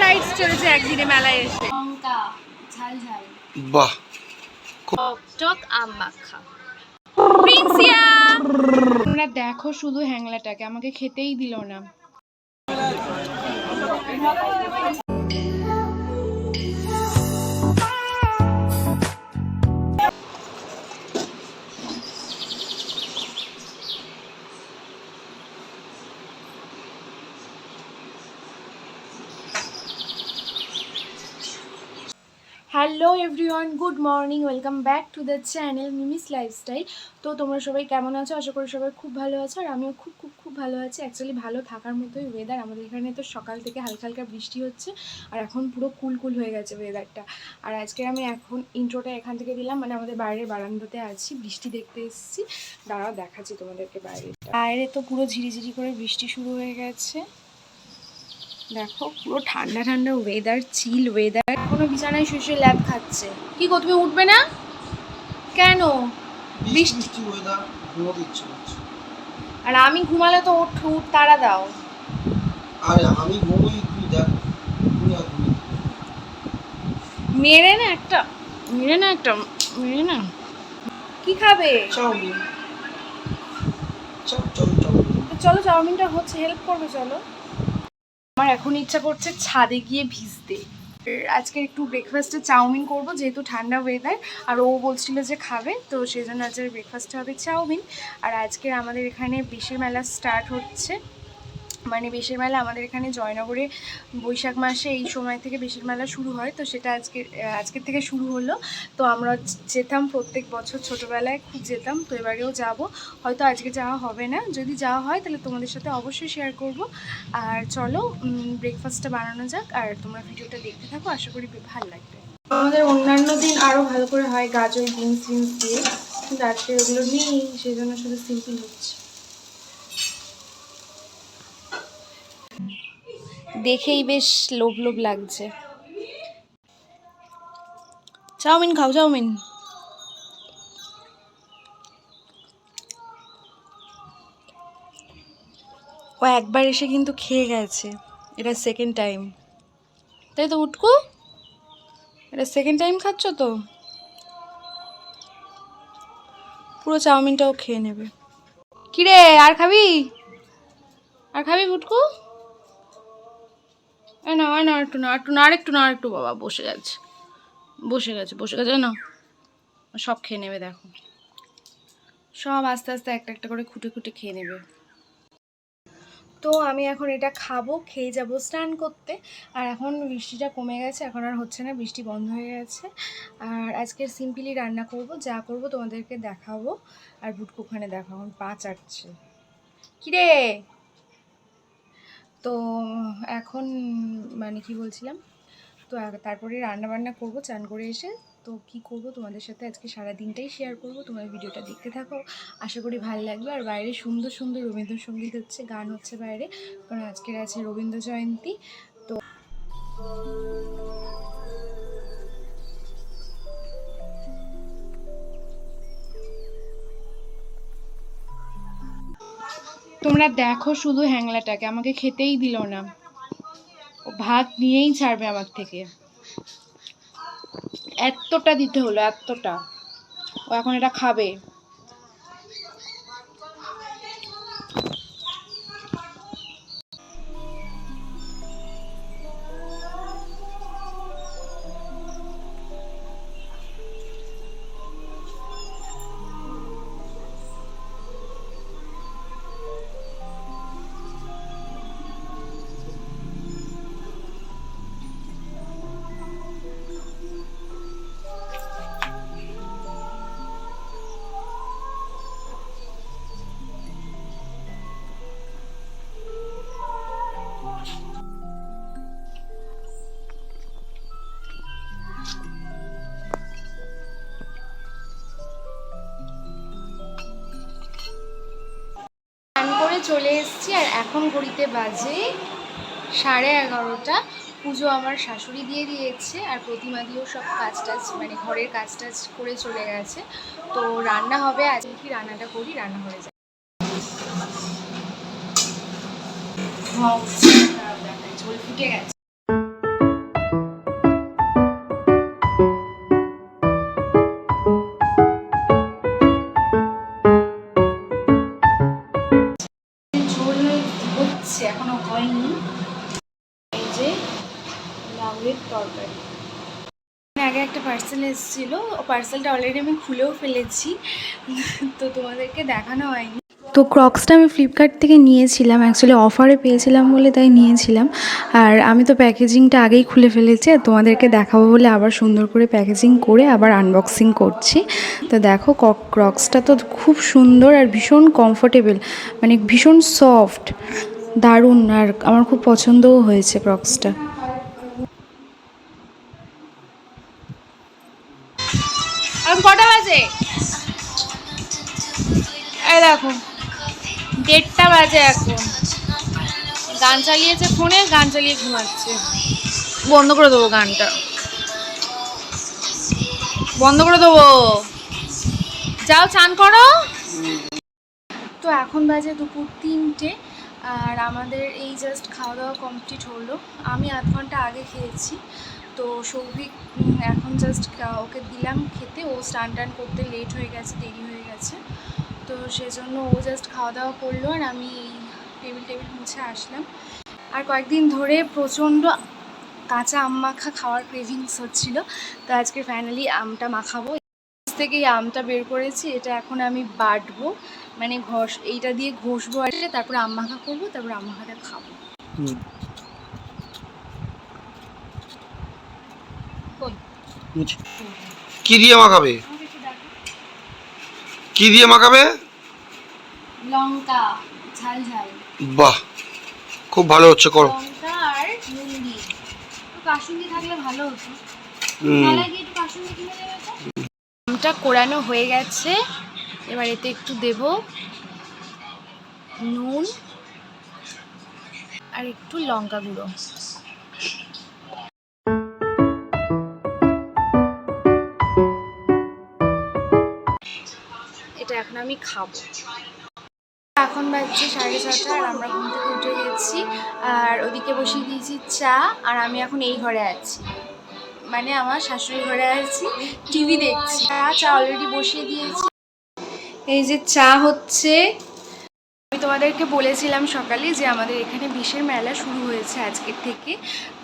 Rides চলেছে একদিনে মেলায় এসে। লঙ্কা ঝাল ঝাল, বাহ, টক আম মাখা। প্রিন্সিয়া, তোমরা দেখো শুধু হ্যাংলাটাকে, আমাকে খেতেই দিল না। Hello everyone, good morning, welcome back to the channel Mimi's lifestyle. তো তোমরা সবাই কেমন আছো? আশা করি সবাই খুব ভালো আছো, আর আমিও খুব খুব খুব ভালো আছি। অ্যাকচুয়ালি ভালো থাকার মতোই ওয়েদার আমাদের এখানে। তো সকাল থেকে হালকা হালকা বৃষ্টি হচ্ছে, আর এখন পুরো কুল কুল হয়ে গেছে ওয়েদারটা। আর আজকে আমি এখন ইন্ট্রোটা এখান থেকে দিলাম, মানে আমাদের বাইরের বারান্দাতে আছি, বৃষ্টি দেখতে এসেছি। দাঁড়াও দেখাচ্ছি তোমাদেরকে বাইরেটা। বাইরে তো পুরো ঝিরিঝিরি করে বৃষ্টি শুরু হয়ে গেছে। দেখো পুরো ঠান্ডা ঠান্ডা ওয়েদার, চিল ওয়েদার। কোনো বিছানায় শুয়ে ল্যাব খাচ্ছে। কি গো, তুমি উঠবে না কেন? বৃষ্টি ওয়েদার, ঘুমোতে ইচ্ছে করছে। আর আমি ঘুমালে তো উঠ তাড়া দাও। আরে আমি ঘুমোই, তুই দেখ, তুই আর ঘুমি। মেরে না একটা, মেরে না। কি খাবে? চাউমিন। চলো চাউমিনটা হচ্ছে, হেল্প করবে চলো। আমার এখন ইচ্ছা করছে ছাদে গিয়ে ভিজতে। আজকে একটু ব্রেকফাস্টে চাউমিন করব, যেহেতু ঠান্ডা ওয়েদার, আর ও বলছিল যে খাবে, তো সেই জন্য আজকের ব্রেকফাস্টে হবে চাউমিন। আর আজকে আমাদের এখানে বেশের মেলা স্টার্ট হচ্ছে, মানে বেশের মেলা আমাদের এখানে জয়নগরে বৈশাখ মাসে এই সময় থেকে বেশের মেলা শুরু হয়। তো সেটা আজকের থেকে শুরু হলো। তো আমরা যেতাম প্রত্যেক বছর, ছোটোবেলায় খুব যেতাম। তো এবারেও যাব, হয়তো আজকে যাওয়া হবে না, যদি যাওয়া হয় তাহলে তোমাদের সাথে অবশ্যই শেয়ার করব। আর চলো ব্রেকফাস্টটা বানানো যাক, আর তোমরা ভিডিওটা দেখতে থাকো, আশা করি ভালো লাগবে। আমাদের অন্যান্য দিন আরও ভালো করে হয়, গাজর বিনস দিয়ে, কিন্তু আজকে ওগুলো নেই, সেই জন্য শুধু সিম্পল হচ্ছে। দেখেই বেশ লোভ লোভ লাগছে। চাউমিন খাও, চাউমিন। ও একবার এসে কিন্তু খেয়ে গেছে, এটা সেকেন্ড টাইম, তাই তো উটকু? এটা সেকেন্ড টাইম খাচ্ছ তো? পুরো চাউমিনটাও খেয়ে নেবে। কিরে, আর খাবি? আর খাবি উটকু? না না, একটু না, একটু না, আরেকটু বাবা, বসে গেছে না, সব খেয়ে নেবে। দেখো সব আস্তে আস্তে একটা একটা করে খুঁটে খুঁটে খেয়ে নেবে। তো আমি এখন এটা খাবো, খেয়ে যাবো স্নান করতে। আর এখন বৃষ্টিটা কমে গেছে, এখন আর হচ্ছে না, বৃষ্টি বন্ধ হয়ে গেছে। আর আজকের সিম্পলি রান্না করব, যা করব তোমাদেরকে দেখাবো। আর বুটকু ওখানে দেখো এখন পা চাটছে। কিরে? তো এখন মানে কি বলছিলাম, তো তারপরে রান্না বান্না করবো চান করে এসে। তো কি করব তোমাদের সাথে আজকে সারা দিনটাই শেয়ার করব, তোমরা ভিডিওটা দেখতে থাকো, আশা করি ভালো লাগবে। আর বাইরে সুন্দর সুন্দর রবীন্দ্রসঙ্গীত হচ্ছে, গান হচ্ছে বাইরে, কারণ আজকের আছে রবীন্দ্র জয়ন্তী। তো তোমরা দেখো শুধু হ্যাংলাটাকে, আমাকে খেতেই দিল না, ও ভাত নিয়েই ছাড়বে আমার থেকে। এতটা দিতে হলো, এতটা। ও এখন এটা খাবে। স্নান করে চলে এসেছি, আর এখন ঘড়িতে বাজে 11:30। পুজো আমার শাশুড়ি দিয়ে দিয়েছে, আর প্রতিমা দিয়েও সব কাজ টাজ, মানে ঘরের কাজ টাজ করে চলে গেছে। তো রান্না হবে, আজকে কি রান্নাটা করি, রান্না হয়ে যায়। ঝোল ফুটে গেছে। খাওয়াইনি। এই যে লাউয়ের তরকারি। আগে একটা পার্সেল এসেছিলো, পার্সেলটা অলরেডি আমি খুলেও ফেলেছি, তো তোমাদেরকে দেখানো হয়নি। তো ক্রক্সটা আমি ফ্লিপকার্ট থেকে নিয়েছিলাম, অ্যাকচুয়ালি অফারে পেয়েছিলাম বলে তাই নিয়েছিলাম। আর আমি তো প্যাকেজিংটা আগেই খুলে ফেলেছি, আর তোমাদেরকে দেখাবো বলে আবার সুন্দর করে প্যাকেজিং করে আবার আনবক্সিং করছি। তো দেখো ক্রক্সটা তো খুব সুন্দর আর ভীষণ কমফোর্টেবল, মানে ভীষণ সফট, দারুণ, আর আমার খুব পছন্দও হয়েছে ক্রক্সটা। এখন কটা বাজে? এই দেখো 1:30টা বাজে এখন। গান চালিয়েছে ফোনে, গান চালিয়ে ঘুমাচ্ছে। বন্ধ করে দেবো গানটা, বন্ধ করে দেবো। যাও চান করো। তো এখন বাজে দুপুর 3টে, আর আমাদের এই জাস্ট খাওয়া দাওয়া কমপ্লিট হলো। আমি আধ ঘন্টা আগে খেয়েছি। তো সৌভিক এখন জাস্ট ওকে দিলাম খেতে, ও স্নান টান করতে লেট হয়ে গেছে, দেরি হয়ে গেছে, তো সেজন্য ও জাস্ট খাওয়া দাওয়া করলো আর আমি টেবিল মুছে আসলাম। আর কয়েকদিন ধরে প্রচণ্ড কাঁচা আম মাখা খাওয়ার ক্রেভিংস হচ্ছিলো, তো আজকে ফাইনালি আমটা মাখাবো। থেকে এই আমটা বের করেছি, এটা এখন আমি বাটবো, মানে এইটা দিয়ে ঘষবো আর তারপরে আম মাখা করবো, তারপরে আম মাখাটা খাবো। কি দিয়ে মাখাবে? কি দিয়ে মাখাবে? লঙ্কা ঝাল ঝাল। বাহ, খুব ভালো হচ্ছে, করো। লঙ্কা আর নুন দিয়ে। একটু কাসুন্দি থাকলে ভালো হতো। মেলায় গিয়ে একটু কাসুন্দি কিনে দেবে তো। আমটা কোরানো হয়ে গেছে, এবার এতে একটু দেব নুন আর একটু লঙ্কা গুঁড়ো। এটা এখন আমি খাবো। এখন বাজছে 6:30, আর আমরা ঘুম থেকে উঠে গেছি, আর ওদিকে বসিয়ে দিয়েছি চা, আর আমি এখন এই ঘরে আছি, মানে আমার শাশুড়ি ঘরে আছি, টিভি দেখছি। চা অলরেডি বসিয়ে দিয়েছি, এই যে চা হচ্ছে। আমি তোমাদেরকে বলেছিলাম সকালে যে আমাদের এখানে বিশের মেলা শুরু হয়েছে আজকের থেকে।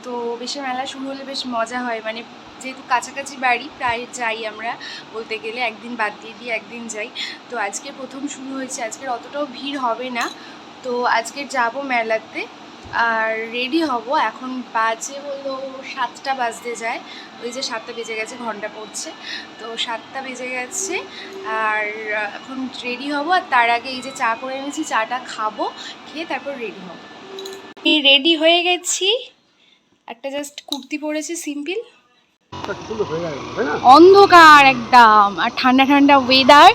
তো বিশের মেলা শুরু হলে বেশ মজা হয়, মানে যেহেতু কাছাকাছি বাড়ি, প্রায় যাই আমরা, বলতে গেলে একদিন বাদ দিয়ে একদিন যাই। তো আজকে প্রথম শুরু হয়েছে, আজকের অতটাও ভিড় হবে না, তো আজকে যাব মেলাতে আর রেডি হব। এখন বাজে হলো 7টা বাজতে যায়, ওই যে 7টা বেজে গেছে, ঘন্টা পড়ছে, তো 7টা বেজে গেছে। আর এখন রেডি হব, আর তার আগে এই যে চা করে এনেছি, চাটা খাবো, খেয়ে তারপর রেডি হব। এই রেডি হয়ে গেছি, একটা জাস্ট কুর্তি পরেছি সিম্পল, অন্ধকার একদম, আর ঠান্ডা ঠান্ডা ওয়েদার।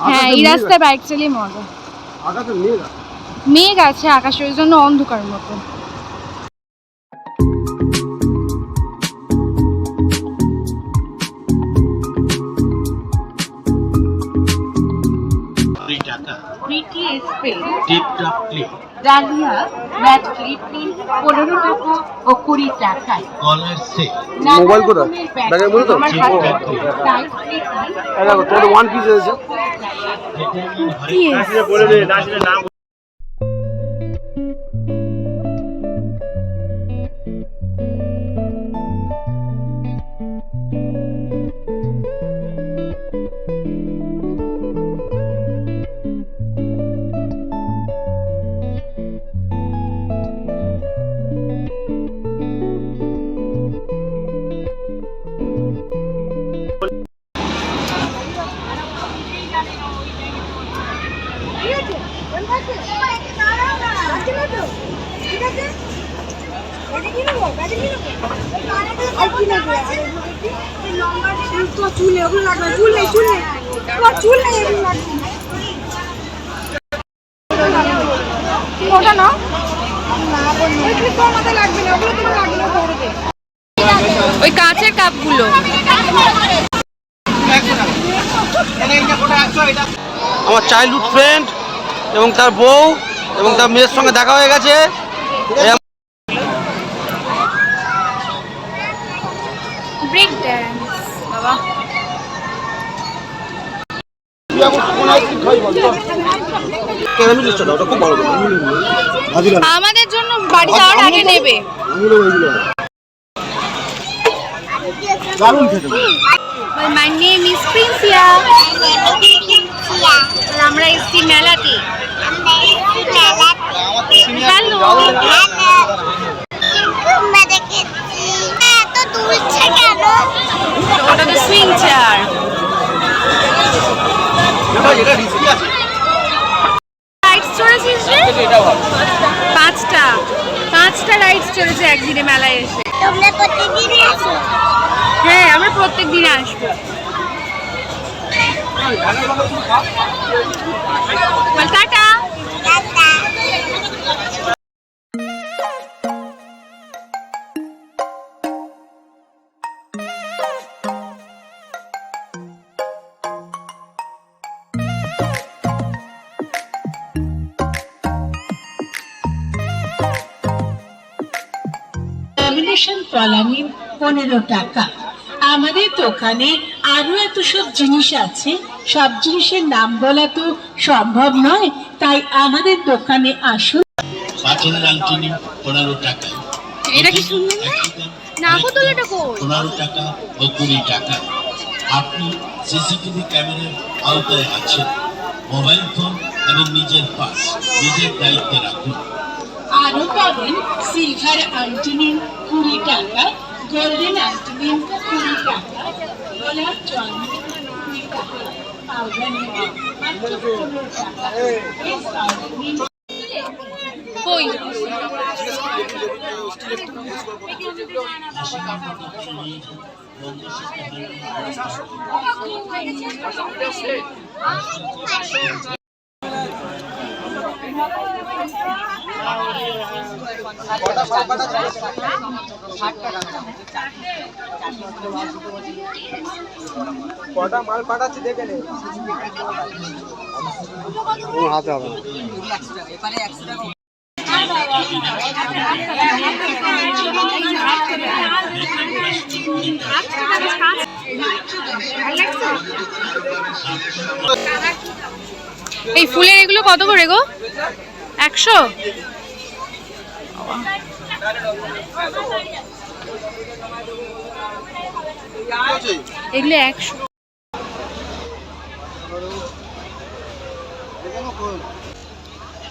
হ্যাঁ, এই রাস্তায় বাইক চালিয়ে মজা। মেঘ আছে আকাশে, ওই জন্য অন্ধকার মতো। ডালিয়া ম্যাট ক্লিপ 15 টাকা ও 20 টাকায়। মোবাইল কোথায়? ব্যাগে বলে তো? তোর ওয়ান পিস এসেছে। ওটা না, ওই কাঁচের কাপগুলো। আমার চাইল্ডহুড ফ্রেন্ড এবং তার বউ এবং তার মেয়ের সঙ্গে দেখা হয়ে গেছে। ব্রেক ড্যান্স বাবা। ক্যারামেলিস্টটা দাও, ওটা খুব ভালো করে। আমাদের জন্য বাড়ি যাওয়ার আগে নেবে। দারুণ খেতে। My name is Princia. আমরা এসছি মেলাতে। হ্যালো। ওটা তো সুইং চেয়ার। রাইডস চড়েছিস রে? পাঁচটা রাইডস চড়েছে একদিনে মেলায় এসে। তোমরা প্রত্যেকদিন আসো? হ্যাঁ, আমরা প্রত্যেক দিন আসবো। বল টাটা। ল্যামিনেশন কলা নিন 15 টাকা। আমাদের দোকানে আরো এত সব জিনিস আছে, সব জিনিসের নাম বলা তো সম্ভব নয়, তাই আমাদের দোকানে আসুন। পাঁচের আংটি নিন 15 টাকা। এটা কি সুন্দর না? নাগরদোলাটা কই? 15 টাকা ও 20 টাকা। আপনি সিসিটিভি ক্যামেরার আওতায় আছেন। মোবাইল ফোন এবং নিজের পাস নিজের দায়িত্বে রাখুন। আরো পাবেন সিলভার আংটি নিন 20 টাকা, গোল্ডেন আংটি নিন 20 টাকা, গোলাপ জল নিন 20 টাকা, পাউডার নিন মাত্র 15 টাকা। এই পাউডার নিন কই? কটা মাল পাঠাচ্ছি দেখে নে। হাতে হবে এই ফুলের এগুলো কত করে গো? 100? এগুলো 100।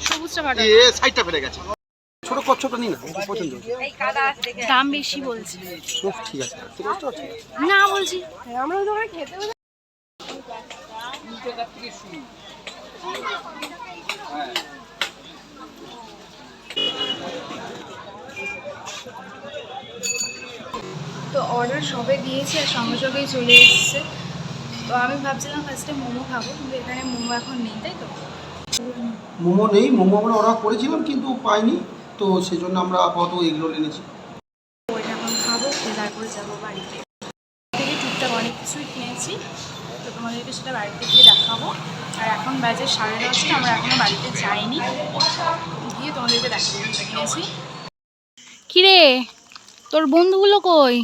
সবুজটা কাটা। সাইডটা ফেলে গেছে। ছোট কচ্ছপটা নি না, পছন্দ। দাম বেশি বলছে। ঠিক আছে, না বলছি আমরা ওই দোকানে খেতে তো অর্ডার সবে দিয়েছি আর সঙ্গে সঙ্গেই চলে এসেছে। তো আমি ভাবছিলাম ফার্স্টে মোমো খাবো, কিন্তু এখানে মোমো এখন নেই, তাই তো? মোমো নেই, মোমো আমরা অর্ডার করেছিলাম কিন্তু পাইনি, তো সেই জন্য আমরা আপাতত এগরোল এনেছি। ওইটা এখন খাবো, খেয়ে তারপরে যাবো বাড়িতে। থেকে টুকটাক অনেক কিছুই কিনেছি, তো তোমাদেরকে সেটা বাড়িতে গিয়ে দেখাবো। আর এখন বাজে 10:30, আমরা এখনও বাড়িতে যাইনি, গিয়ে তোমাদেরকে দেখাবো কিনেছি। কিরে তোর বন্ধুগুলো কই?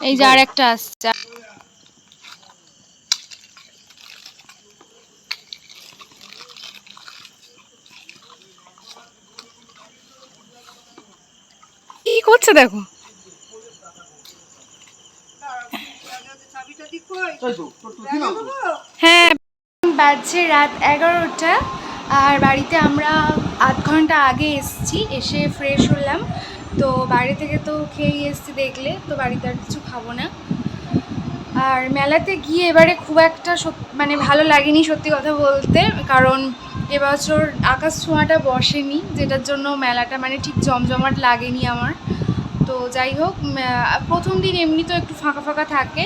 এই যে আর একটা আসছে। কি করছে দেখো। হ্যাঁ, বাজছে রাত 11টা আর বাড়িতে আমরা আধ ঘন্টা আগে এসেছি, এসে ফ্রেশ হলাম। তো বাড়ি থেকে তো খেয়েই এসেছি দেখলে, তো বাড়িতে আর কিছু খাবো না। আর মেলাতে গিয়ে এবারে খুব একটা মানে ভালো লাগেনি সত্যি কথা বলতে, কারণ এবছর আকাশ ছোঁয়াটা বসেনি, যেটার জন্য মেলাটা মানে ঠিক জমজমাট লাগেনি আমার। তো যাই হোক, প্রথম দিন এমনি তো একটু ফাঁকা ফাঁকা থাকে,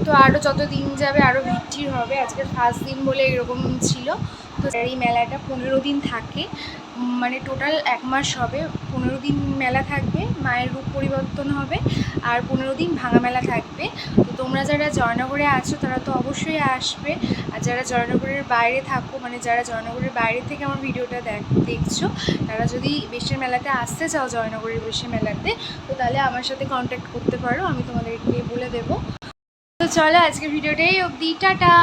তো আরও যত দিন যাবে আরও ভিড় হবে। আজকের ফার্স্ট দিন বলে এরকম ছিল। তো এই মেলাটা 15 দিন থাকে, মানে টোটাল 1 মাস হবে। 15 দিন মেলা থাকবে, মায়ের রূপ পরিবর্তন হবে, আর 15 দিন ভাঙা মেলা থাকবে। তো তোমরা যারা জয়নগরে আছো তারা তো অবশ্যই আসবে, আর যারা জয়নগরের বাইরে থাকো, মানে যারা জয়নগরের বাইরে থেকে আমার ভিডিওটা দেখছো, তারা যদি বেশের মেলাতে আসতে চাও, জয়নগরের বেশের মেলাতে, তো তাহলে আমার সাথে কন্ট্যাক্ট করতে পারো, আমি তোমাদেরকে বলে দেবো। তো চলো আজকের ভিডিওটাই অবধি, টাটা।